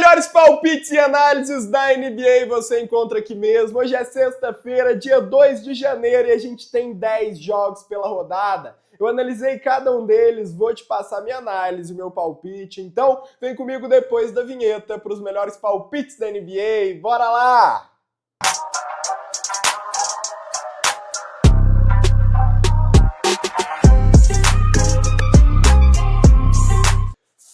melhores palpites e análises da NBA você encontra aqui mesmo. Hoje é sexta-feira, dia 2 de janeiro, e a gente tem 10 jogos pela rodada. Eu analisei cada um deles, vou te passar minha análise, o meu palpite. Então, vem comigo depois da vinheta para os melhores palpites da NBA. Bora lá!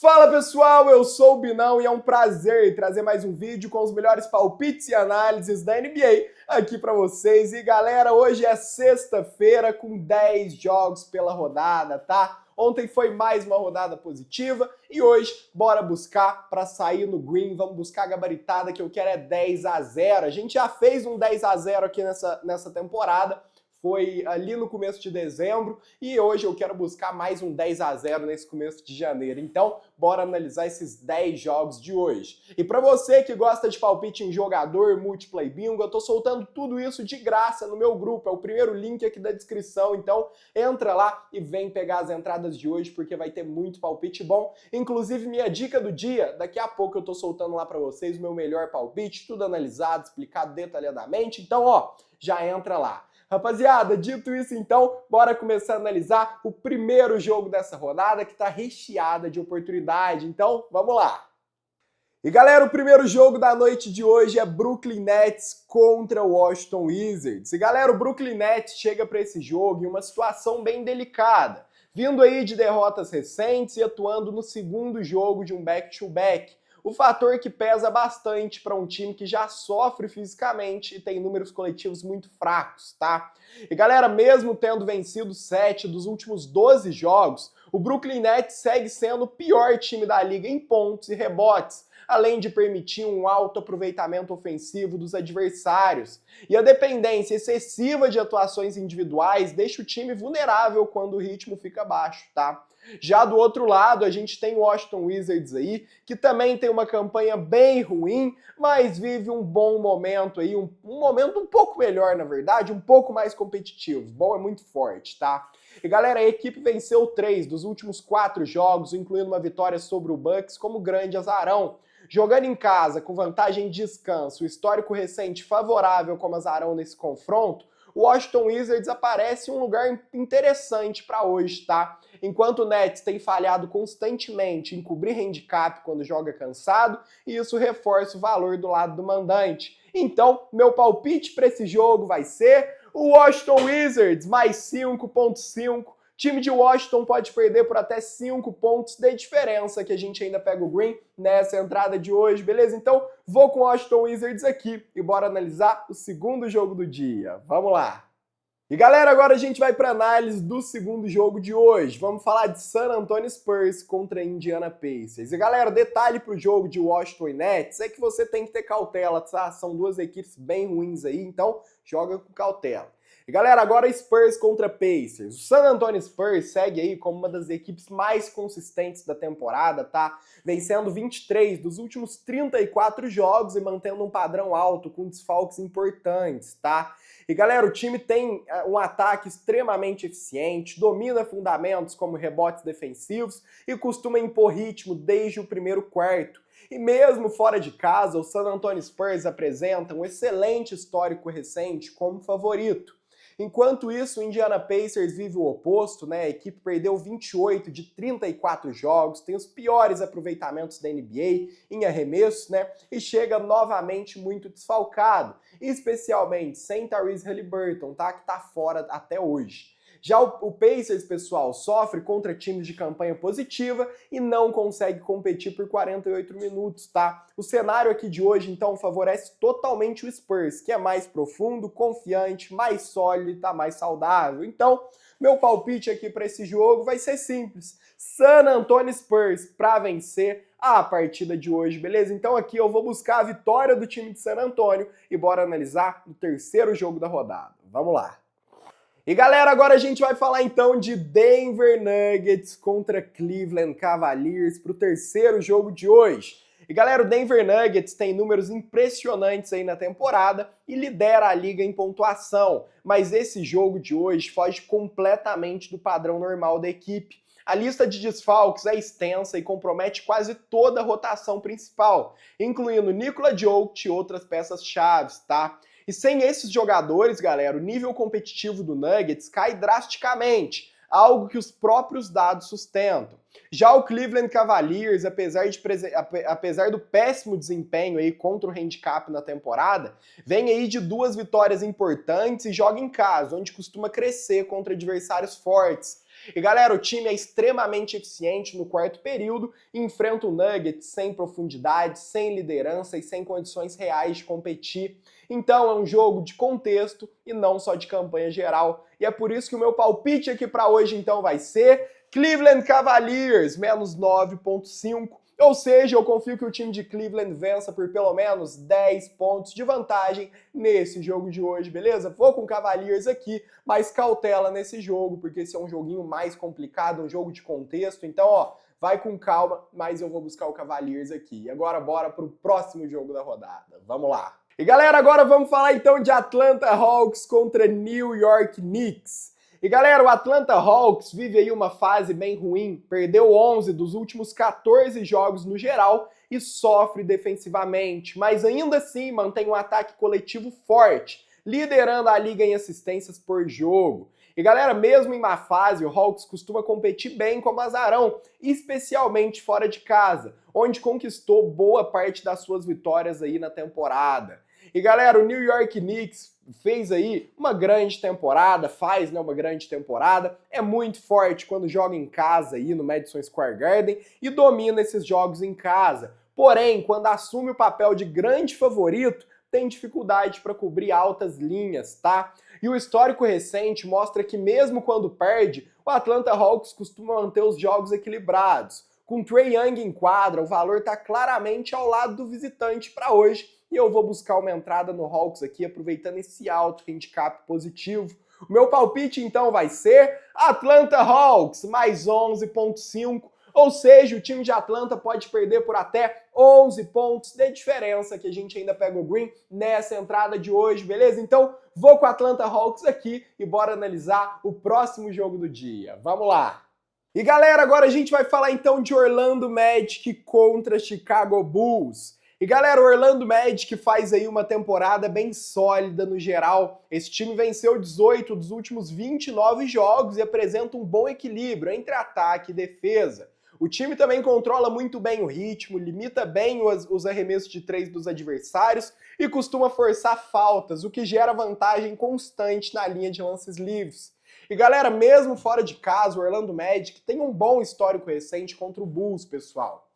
Fala pessoal, eu sou o Binão e é um prazer trazer mais um vídeo com os melhores palpites e análises da NBA aqui pra vocês. E galera, hoje é sexta-feira com 10 jogos pela rodada, tá? Ontem foi mais uma rodada positiva e hoje bora buscar para sair no green, vamos buscar a gabaritada que eu quero é 10-0. A gente já fez um 10-0 aqui nessa temporada. Foi ali no começo de dezembro e hoje eu quero buscar mais um 10-0 nesse começo de janeiro. Então, bora analisar esses 10 jogos de hoje. E para você que gosta de palpite em jogador, múltipla e bingo, eu tô soltando tudo isso de graça no meu grupo. É o primeiro link aqui da descrição. Então, entra lá e vem pegar as entradas de hoje porque vai ter muito palpite bom. Inclusive, minha dica do dia, daqui a pouco eu tô soltando lá para vocês o meu melhor palpite, tudo analisado, explicado detalhadamente. Então, ó, já entra lá. Rapaziada, dito isso então, bora começar a analisar o primeiro jogo dessa rodada que tá recheada de oportunidade, então vamos lá! E galera, o primeiro jogo da noite de hoje é Brooklyn Nets contra o Washington Wizards. E galera, o Brooklyn Nets chega para esse jogo em uma situação bem delicada, vindo aí de derrotas recentes e atuando no segundo jogo de um back-to-back. O fator que pesa bastante para um time que já sofre fisicamente e tem números coletivos muito fracos, tá? E galera, mesmo tendo vencido 7 dos últimos 12 jogos, o Brooklyn Nets segue sendo o pior time da liga em pontos e rebotes, além de permitir um alto aproveitamento ofensivo dos adversários. E a dependência excessiva de atuações individuais deixa o time vulnerável quando o ritmo fica baixo, tá? Já do outro lado, a gente tem o Washington Wizards aí, que também tem uma campanha bem ruim, mas vive um bom momento aí, um momento um pouco melhor, na verdade, um pouco mais competitivo. Bom é muito forte, tá? E galera, a equipe venceu 3 dos últimos 4 jogos, incluindo uma vitória sobre o Bucks como grande azarão. Jogando em casa, com vantagem de descanso, o histórico recente favorável como azarão nesse confronto, o Washington Wizards aparece em um lugar interessante para hoje, tá? Enquanto o Nets tem falhado constantemente em cobrir handicap quando joga cansado, e isso reforça o valor do lado do mandante. Então, meu palpite para esse jogo vai ser o Washington Wizards, mais 5.5. Time de Washington pode perder por até 5 pontos de diferença, que a gente ainda pega o green nessa entrada de hoje, beleza? Então, vou com o Washington Wizards aqui e bora analisar o segundo jogo do dia. Vamos lá! E galera, agora a gente vai para análise do segundo jogo de hoje. Vamos falar de San Antonio Spurs contra Indiana Pacers. E galera, detalhe pro jogo de Washington e Nets é que você tem que ter cautela, tá? São duas equipes bem ruins aí, então joga com cautela. E galera, agora Spurs contra Pacers. O San Antonio Spurs segue aí como uma das equipes mais consistentes da temporada, tá? Vencendo 23 dos últimos 34 jogos e mantendo um padrão alto com desfalques importantes, tá? E galera, o time tem um ataque extremamente eficiente, domina fundamentos como rebotes defensivos e costuma impor ritmo desde o primeiro quarto. E mesmo fora de casa, o San Antonio Spurs apresenta um excelente histórico recente como favorito. Enquanto isso, o Indiana Pacers vive o oposto, né? A equipe perdeu 28 de 34 jogos, tem os piores aproveitamentos da NBA em arremessos, né? E chega novamente muito desfalcado, especialmente sem Tyrese Haliburton, tá? Que tá fora até hoje. Já o Pacers, pessoal, sofre contra times de campanha positiva e não consegue competir por 48 minutos, tá? O cenário aqui de hoje, então, favorece totalmente o Spurs, que é mais profundo, confiante, mais sólido e tá mais saudável. Então, meu palpite aqui para esse jogo vai ser simples. San Antonio Spurs para vencer a partida de hoje, beleza? Então aqui eu vou buscar a vitória do time de San Antonio e bora analisar o terceiro jogo da rodada. Vamos lá! E galera, agora a gente vai falar então de Denver Nuggets contra Cleveland Cavaliers para o terceiro jogo de hoje. E galera, o Denver Nuggets tem números impressionantes aí na temporada e lidera a liga em pontuação, mas esse jogo de hoje foge completamente do padrão normal da equipe. A lista de desfalques é extensa e compromete quase toda a rotação principal, incluindo Nikola Jokic e outras peças-chave, tá? E sem esses jogadores, galera, o nível competitivo do Nuggets cai drasticamente, algo que os próprios dados sustentam. Já o Cleveland Cavaliers, apesar do péssimo desempenho aí contra o handicap na temporada, vem aí de 2 vitórias importantes e joga em casa, onde costuma crescer contra adversários fortes. E galera, o time é extremamente eficiente no quarto período e enfrenta o Nuggets sem profundidade, sem liderança e sem condições reais de competir. Então é um jogo de contexto e não só de campanha geral. E é por isso que o meu palpite aqui para hoje então vai ser Cleveland Cavaliers, menos 9,5. Ou seja, eu confio que o time de Cleveland vença por pelo menos 10 pontos de vantagem nesse jogo de hoje, beleza? Vou com Cavaliers aqui, mas cautela nesse jogo, porque esse é um joguinho mais complicado, um jogo de contexto. Então, ó, vai com calma, mas eu vou buscar o Cavaliers aqui. E agora bora pro próximo jogo da rodada. Vamos lá! E galera, agora vamos falar então de Atlanta Hawks contra New York Knicks. E galera, o Atlanta Hawks vive aí uma fase bem ruim, perdeu 11 dos últimos 14 jogos no geral e sofre defensivamente, mas ainda assim mantém um ataque coletivo forte, liderando a liga em assistências por jogo. E galera, mesmo em má fase, o Hawks costuma competir bem como azarão, especialmente fora de casa, onde conquistou boa parte das suas vitórias aí na temporada. E galera, o New York Knicks fez aí uma grande temporada, faz, né, uma grande temporada, é muito forte quando joga em casa aí no Madison Square Garden e domina esses jogos em casa. Porém, quando assume o papel de grande favorito, tem dificuldade para cobrir altas linhas, tá? E o histórico recente mostra que mesmo quando perde, o Atlanta Hawks costuma manter os jogos equilibrados. Com Trae Young em quadra, o valor está claramente ao lado do visitante para hoje, e eu vou buscar uma entrada no Hawks aqui, aproveitando esse alto handicap positivo. O meu palpite, então, vai ser Atlanta Hawks, mais 11,5. Ou seja, o time de Atlanta pode perder por até 11 pontos de diferença, que a gente ainda pega o green nessa entrada de hoje, beleza? Então, vou com o Atlanta Hawks aqui e bora analisar o próximo jogo do dia. Vamos lá! E galera, agora a gente vai falar então de Orlando Magic contra Chicago Bulls. E galera, o Orlando Magic faz aí uma temporada bem sólida no geral. Esse time venceu 18 dos últimos 29 jogos e apresenta um bom equilíbrio entre ataque e defesa. O time também controla muito bem o ritmo, limita bem os arremessos de 3 dos adversários e costuma forçar faltas, o que gera vantagem constante na linha de lances livres. E galera, mesmo fora de casa, o Orlando Magic tem um bom histórico recente contra o Bulls, pessoal.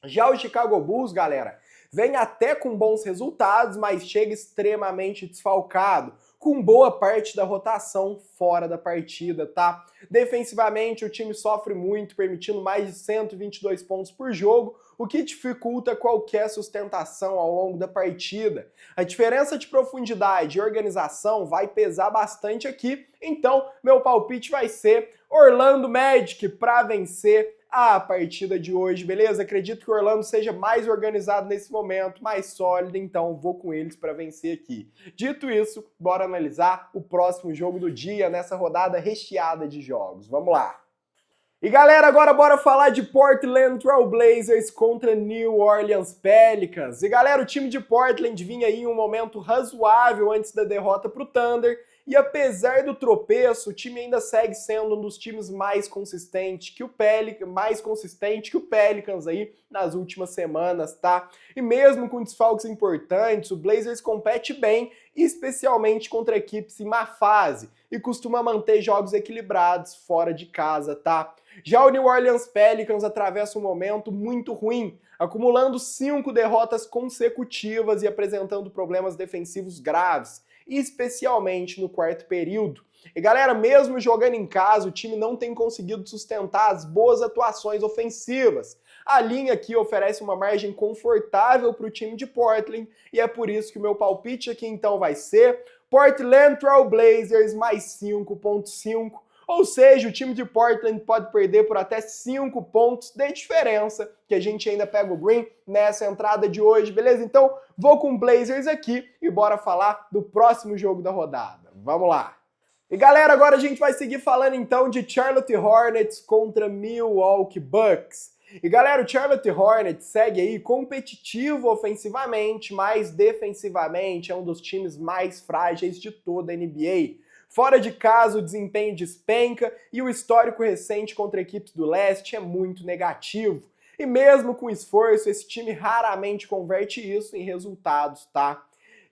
Já o Chicago Bulls, galera, vem até com bons resultados, mas chega extremamente desfalcado, com boa parte da rotação fora da partida, tá? Defensivamente, o time sofre muito, permitindo mais de 122 pontos por jogo, o que dificulta qualquer sustentação ao longo da partida. A diferença de profundidade e organização vai pesar bastante aqui, então meu palpite vai ser Orlando Magic para vencer a partida de hoje, beleza? Acredito que o Orlando seja mais organizado nesse momento, mais sólido, então vou com eles para vencer aqui. Dito isso, bora analisar o próximo jogo do dia nessa rodada recheada de jogos. Vamos lá! E galera, agora bora falar de Portland Trail Blazers contra New Orleans Pelicans. E galera, o time de Portland vinha aí em um momento razoável antes da derrota pro Thunder, e apesar do tropeço, o time ainda segue sendo um dos times mais consistentes que o Pelicans aí nas últimas semanas, tá? E mesmo com desfalques importantes, o Blazers compete bem, especialmente contra equipes em má fase, e costuma manter jogos equilibrados fora de casa, tá? Já o New Orleans Pelicans atravessa um momento muito ruim, acumulando 5 derrotas consecutivas e apresentando problemas defensivos graves, especialmente no quarto período. E galera, mesmo jogando em casa, o time não tem conseguido sustentar as boas atuações ofensivas. A linha aqui oferece uma margem confortável para o time de Portland, e é por isso que o meu palpite aqui então vai ser Portland Trail Blazers mais 5,5. Ou seja, o time de Portland pode perder por até 5 pontos de diferença, que a gente ainda pega o green nessa entrada de hoje, beleza? Então, vou com Blazers aqui e bora falar do próximo jogo da rodada. Vamos lá! E galera, agora a gente vai seguir falando então de Charlotte Hornets contra Milwaukee Bucks. E galera, o Charlotte Hornets segue aí competitivo ofensivamente, mas defensivamente é um dos times mais frágeis de toda a NBA. Fora de casa, o desempenho despenca e o histórico recente contra equipes do leste é muito negativo. E mesmo com esforço, esse time raramente converte isso em resultados, tá?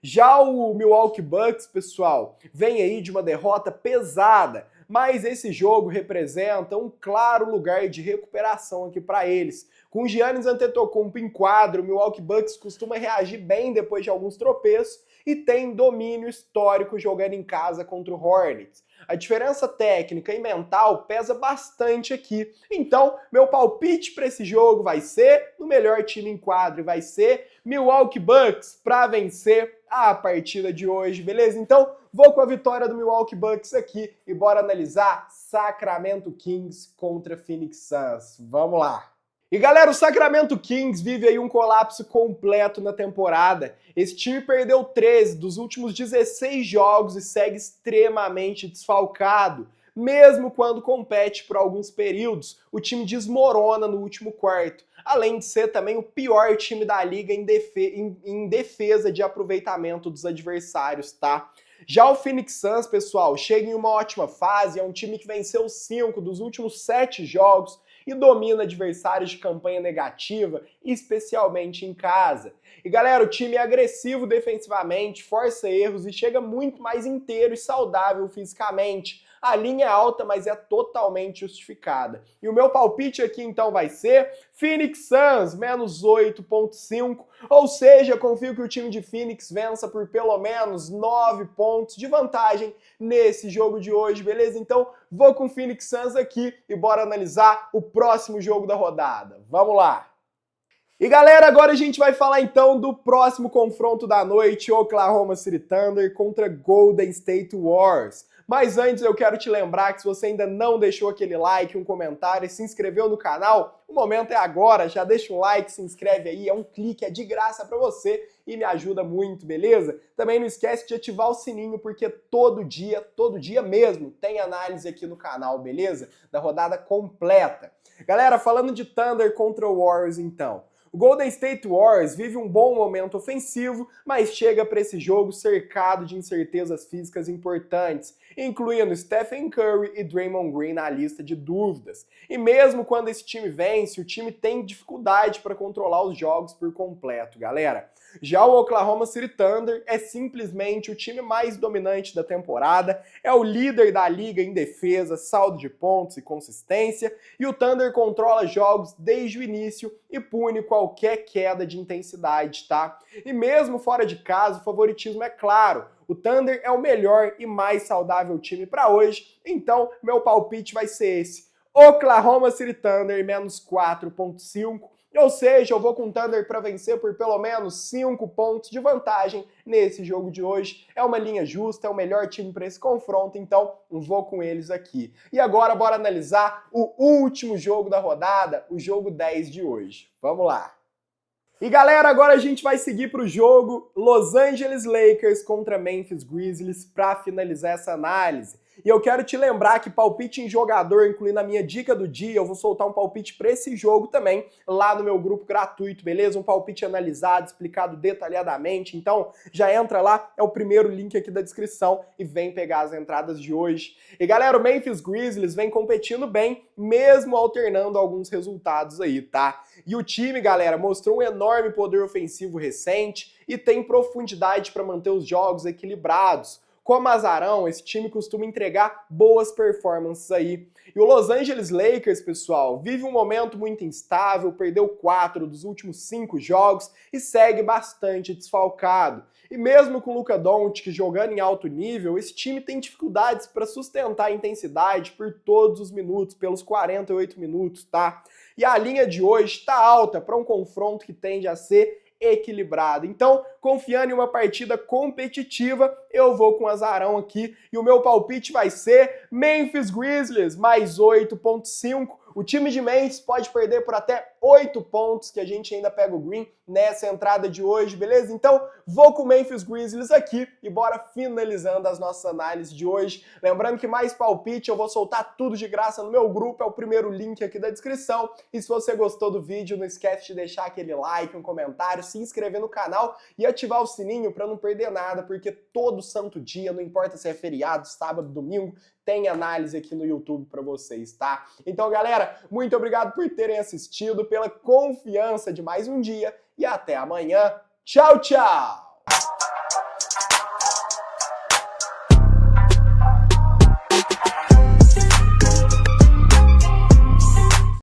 Já o Milwaukee Bucks, pessoal, vem aí de uma derrota pesada, mas esse jogo representa um claro lugar de recuperação aqui para eles. Com Giannis Antetokounmpo em quadro, o Milwaukee Bucks costuma reagir bem depois de alguns tropeços e tem domínio histórico jogando em casa contra o Hornets. A diferença técnica e mental pesa bastante aqui. Então, meu palpite para esse jogo vai ser no melhor time em quadro e vai ser Milwaukee Bucks para vencer a partida de hoje, beleza? Então, vou com a vitória do Milwaukee Bucks aqui e bora analisar Sacramento Kings contra Phoenix Suns. Vamos lá! E galera, o Sacramento Kings vive aí um colapso completo na temporada. Esse time perdeu 13 dos últimos 16 jogos e segue extremamente desfalcado. Mesmo quando compete por alguns períodos, o time desmorona no último quarto. Além de ser também o pior time da liga em defesa de aproveitamento dos adversários, tá? Já o Phoenix Suns, pessoal, chega em uma ótima fase, é um time que venceu 5 dos últimos 7 jogos, e domina adversários de campanha negativa, especialmente em casa. E galera, o time é agressivo defensivamente, força erros e chega muito mais inteiro e saudável fisicamente. A linha é alta, mas é totalmente justificada. E o meu palpite aqui então vai ser Phoenix Suns, menos 8.5, ou seja, confio que o time de Phoenix vença por pelo menos 9 pontos de vantagem nesse jogo de hoje, beleza? Então vou com o Phoenix Suns aqui e bora analisar o próximo jogo da rodada. Vamos lá! E galera, agora a gente vai falar então do próximo confronto da noite, Oklahoma City Thunder contra Golden State Warriors. Mas antes eu quero te lembrar que se você ainda não deixou aquele like, um comentário e se inscreveu no canal, o momento é agora, já deixa um like, se inscreve aí, é um clique, é de graça pra você e me ajuda muito, beleza? Também não esquece de ativar o sininho porque todo dia mesmo, tem análise aqui no canal, beleza? Da rodada completa. Galera, falando de Thunder contra o Warriors então. O Golden State Warriors vive um bom momento ofensivo, mas chega para esse jogo cercado de incertezas físicas importantes, incluindo Stephen Curry e Draymond Green na lista de dúvidas. E mesmo quando esse time vence, o time tem dificuldade para controlar os jogos por completo, galera. Já o Oklahoma City Thunder é simplesmente o time mais dominante da temporada, é o líder da liga em defesa, saldo de pontos e consistência, e o Thunder controla jogos desde o início e pune qualquer queda de intensidade, tá? E mesmo fora de casa, o favoritismo é claro. O Thunder é o melhor e mais saudável time para hoje, então meu palpite vai ser esse. Oklahoma City Thunder, menos 4.5. Ou seja, eu vou com o Thunder para vencer por pelo menos 5 pontos de vantagem nesse jogo de hoje. É uma linha justa, é o melhor time para esse confronto, então vou com eles aqui. E agora bora analisar o último jogo da rodada, o jogo 10 de hoje. Vamos lá! E galera, agora a gente vai seguir para o jogo Los Angeles Lakers contra Memphis Grizzlies para finalizar essa análise. E eu quero te lembrar que palpite em jogador, incluindo a minha dica do dia, eu vou soltar um palpite para esse jogo também, lá no meu grupo gratuito, beleza? Um palpite analisado, explicado detalhadamente. Então, já entra lá, é o primeiro link aqui da descrição e vem pegar as entradas de hoje. E galera, o Memphis Grizzlies vem competindo bem, mesmo alternando alguns resultados aí, tá? E o time, galera, mostrou um enorme poder ofensivo recente e tem profundidade para manter os jogos equilibrados. Como azarão, esse time costuma entregar boas performances aí. E o Los Angeles Lakers, pessoal, vive um momento muito instável, perdeu 4 dos últimos 5 jogos e segue bastante desfalcado. E mesmo com o Luka Doncic jogando em alto nível, esse time tem dificuldades para sustentar a intensidade por todos os minutos, pelos 48 minutos, tá? E a linha de hoje está alta para um confronto que tende a ser equilibrado. Então, confiando em uma partida competitiva, eu vou com o azarão aqui e o meu palpite vai ser Memphis Grizzlies, mais 8.5. O time de Memphis pode perder por até 8 pontos, que a gente ainda pega o Green nessa entrada de hoje, beleza? Então, vou com o Memphis Grizzlies aqui e bora finalizando as nossas análises de hoje. Lembrando que mais palpite eu vou soltar tudo de graça no meu grupo, é o primeiro link aqui da descrição. E se você gostou do vídeo, não esquece de deixar aquele like, um comentário, se inscrever no canal e ativar o sininho para não perder nada, porque todo santo dia, não importa se é feriado, sábado, domingo, tem análise aqui no YouTube para vocês, tá? Então, galera, muito obrigado por terem assistido, pela confiança de mais um dia e até amanhã. Tchau, tchau!